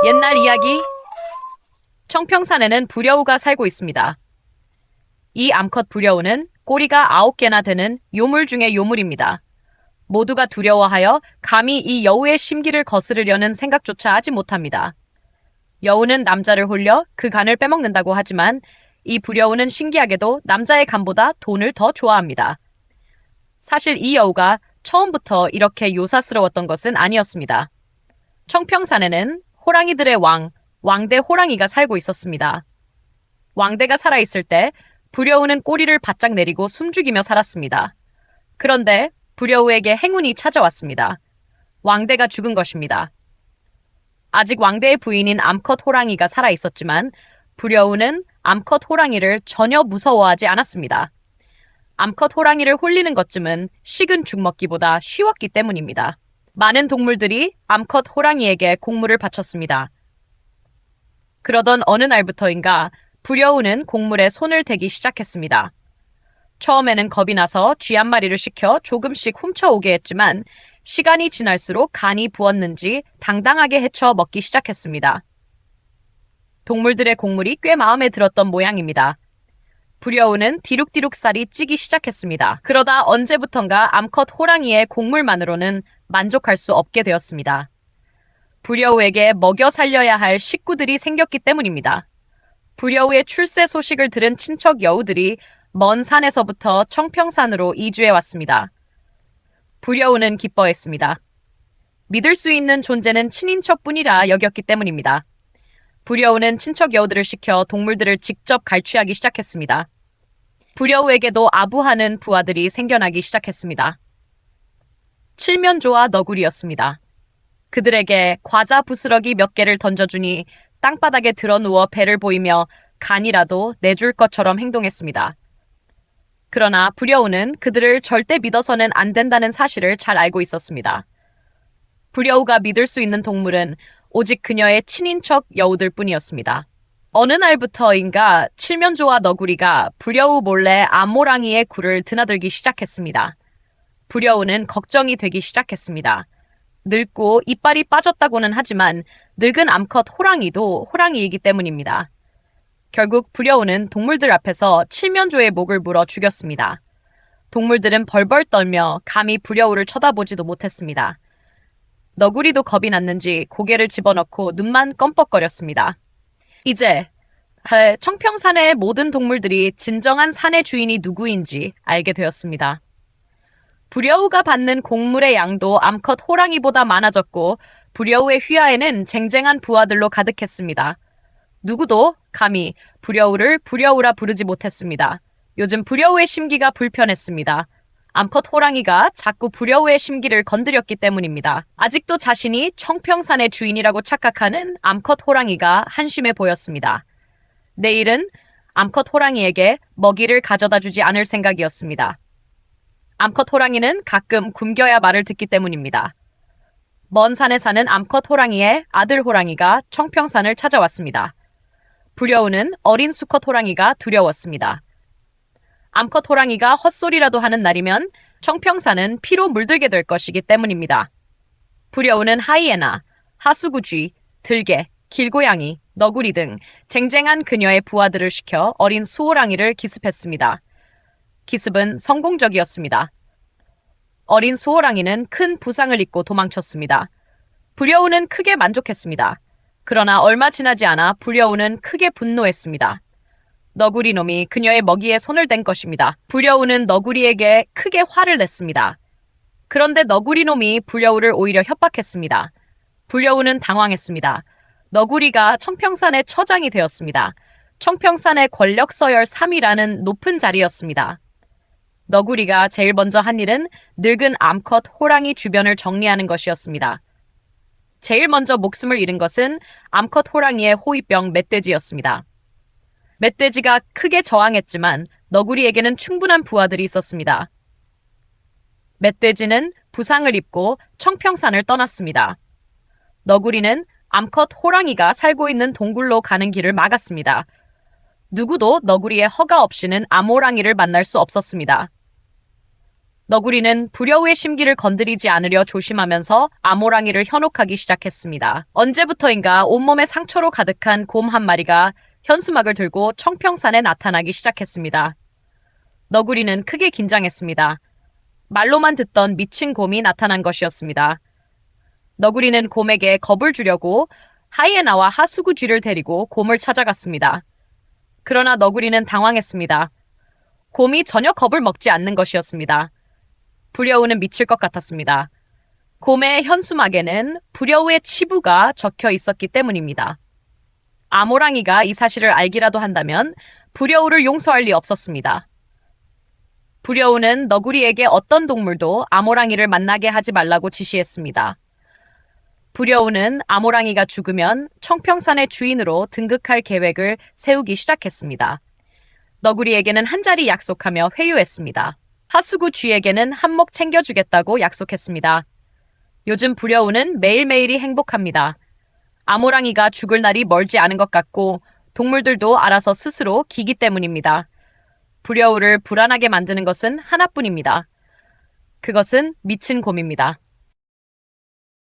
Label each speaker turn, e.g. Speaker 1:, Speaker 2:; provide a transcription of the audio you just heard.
Speaker 1: 옛날 이야기. 청평산에는 부려우가 살고 있습니다. 이 암컷 부려우는 꼬리가 9개나 되는 요물 중의 요물입니다. 모두가 두려워하여 감히 이 여우의 심기를 거스르려는 생각조차 하지 못합니다. 여우는 남자를 홀려 그 간을 빼먹는다고 하지만 이 부려우는 신기하게도 남자의 간보다 돈을 더 좋아합니다. 사실 이 여우가 처음부터 이렇게 요사스러웠던 것은 아니었습니다. 청평산에는 호랑이들의 왕대 호랑이가 살고 있었습니다. 왕대가 살아있을 때 부려우는 꼬리를 바짝 내리고 숨죽이며 살았습니다. 그런데 부려우에게 행운이 찾아왔습니다. 왕대가 죽은 것입니다. 아직 왕대의 부인인 암컷 호랑이가 살아있었지만 부려우는 암컷 호랑이를 전혀 무서워하지 않았습니다. 암컷 호랑이를 홀리는 것쯤은 식은 죽 먹기보다 쉬웠기 때문입니다. 많은 동물들이 암컷 호랑이에게 공물을 바쳤습니다. 그러던 어느 날부터인가 부려우는 곡물에 손을 대기 시작했습니다. 처음에는 겁이 나서 쥐 한 마리를 시켜 조금씩 훔쳐오게 했지만 시간이 지날수록 간이 부었는지 당당하게 헤쳐 먹기 시작했습니다. 동물들의 곡물이 꽤 마음에 들었던 모양입니다. 부려우는 디룩디룩 살이 찌기 시작했습니다. 그러다 언제부턴가 암컷 호랑이의 곡물만으로는 만족할 수 없게 되었습니다. 부려우에게 먹여 살려야 할 식구들이 생겼기 때문입니다. 부려우의 출세 소식을 들은 친척 여우들이 먼 산에서부터 청평산으로 이주해 왔습니다. 부려우는 기뻐했습니다. 믿을 수 있는 존재는 친인척뿐이라 여겼기 때문입니다. 부려우는 친척 여우들을 시켜 동물들을 직접 갈취하기 시작했습니다. 부려우에게도 아부하는 부하들이 생겨나기 시작했습니다. 칠면조와 너구리였습니다. 그들에게 과자 부스러기 몇 개를 던져주니 땅바닥에 드러누워 배를 보이며 간이라도 내줄 것처럼 행동했습니다. 그러나 부려우는 그들을 절대 믿어서는 안 된다는 사실을 잘 알고 있었습니다. 부려우가 믿을 수 있는 동물은 오직 그녀의 친인척 여우들 뿐이었습니다. 어느 날부터인가 칠면조와 너구리가 부려우 몰래 암호랑이의 굴을 드나들기 시작했습니다. 부려우는 걱정이 되기 시작했습니다. 늙고 이빨이 빠졌다고는 하지만 늙은 암컷 호랑이도 호랑이이기 때문입니다. 결국 부려우는 동물들 앞에서 칠면조의 목을 물어 죽였습니다. 동물들은 벌벌 떨며 감히 부려우를 쳐다보지도 못했습니다. 너구리도 겁이 났는지 고개를 집어넣고 눈만 껌뻑거렸습니다. 이제 청평산의 모든 동물들이 진정한 산의 주인이 누구인지 알게 되었습니다. 부려우가 받는 곡물의 양도 암컷 호랑이보다 많아졌고 부려우의 휘하에는 쟁쟁한 부하들로 가득했습니다. 누구도 감히 부려우를 부려우라 부르지 못했습니다. 요즘 부려우의 심기가 불편했습니다. 암컷 호랑이가 자꾸 부려우의 심기를 건드렸기 때문입니다. 아직도 자신이 청평산의 주인이라고 착각하는 암컷 호랑이가 한심해 보였습니다. 내일은 암컷 호랑이에게 먹이를 가져다 주지 않을 생각이었습니다. 암컷 호랑이는 가끔 굶겨야 말을 듣기 때문입니다. 먼 산에 사는 암컷 호랑이의 아들 호랑이가 청평산을 찾아왔습니다. 부려우는 어린 수컷 호랑이가 두려웠습니다. 암컷 호랑이가 헛소리라도 하는 날이면 청평산은 피로 물들게 될 것이기 때문입니다. 부려우는 하이에나, 하수구쥐, 들개, 길고양이, 너구리 등 쟁쟁한 그녀의 부하들을 시켜 어린 수호랑이를 기습했습니다. 기습은 성공적이었습니다. 어린 수호랑이는 큰 부상을 입고 도망쳤습니다. 부려우는 크게 만족했습니다. 그러나 얼마 지나지 않아 부려우는 크게 분노했습니다. 너구리 놈이 그녀의 먹이에 손을 댄 것입니다. 부려우는 너구리에게 크게 화를 냈습니다. 그런데 너구리 놈이 부려우를 오히려 협박했습니다. 부려우는 당황했습니다. 너구리가 청평산의 처장이 되었습니다. 청평산의 권력 서열 3위라는 높은 자리였습니다. 너구리가 제일 먼저 한 일은 늙은 암컷 호랑이 주변을 정리하는 것이었습니다. 제일 먼저 목숨을 잃은 것은 암컷 호랑이의 호위병 멧돼지였습니다. 멧돼지가 크게 저항했지만 너구리에게는 충분한 부하들이 있었습니다. 멧돼지는 부상을 입고 청평산을 떠났습니다. 너구리는 암컷 호랑이가 살고 있는 동굴로 가는 길을 막았습니다. 누구도 너구리의 허가 없이는 암호랑이를 만날 수 없었습니다. 너구리는 부려우의 심기를 건드리지 않으려 조심하면서 아모랑이를 현혹하기 시작했습니다. 언제부터인가 온몸에 상처로 가득한 곰 한 마리가 현수막을 들고 청평산에 나타나기 시작했습니다. 너구리는 크게 긴장했습니다. 말로만 듣던 미친 곰이 나타난 것이었습니다. 너구리는 곰에게 겁을 주려고 하이에나와 하수구 쥐를 데리고 곰을 찾아갔습니다. 그러나 너구리는 당황했습니다. 곰이 전혀 겁을 먹지 않는 것이었습니다. 부려우는 미칠 것 같았습니다. 곰의 현수막에는 부려우의 치부가 적혀 있었기 때문입니다. 아모랑이가 이 사실을 알기라도 한다면 부려우를 용서할 리 없었습니다. 부려우는 너구리에게 어떤 동물도 아모랑이를 만나게 하지 말라고 지시했습니다. 부려우는 아모랑이가 죽으면 청평산의 주인으로 등극할 계획을 세우기 시작했습니다. 너구리에게는 한 자리 약속하며 회유했습니다. 하수구 쥐에게는 한몫 챙겨주겠다고 약속했습니다. 요즘 부려우는 매일매일이 행복합니다. 아모랑이가 죽을 날이 멀지 않은 것 같고 동물들도 알아서 스스로 기기 때문입니다. 부려우를 불안하게 만드는 것은 하나뿐입니다. 그것은 미친 곰입니다.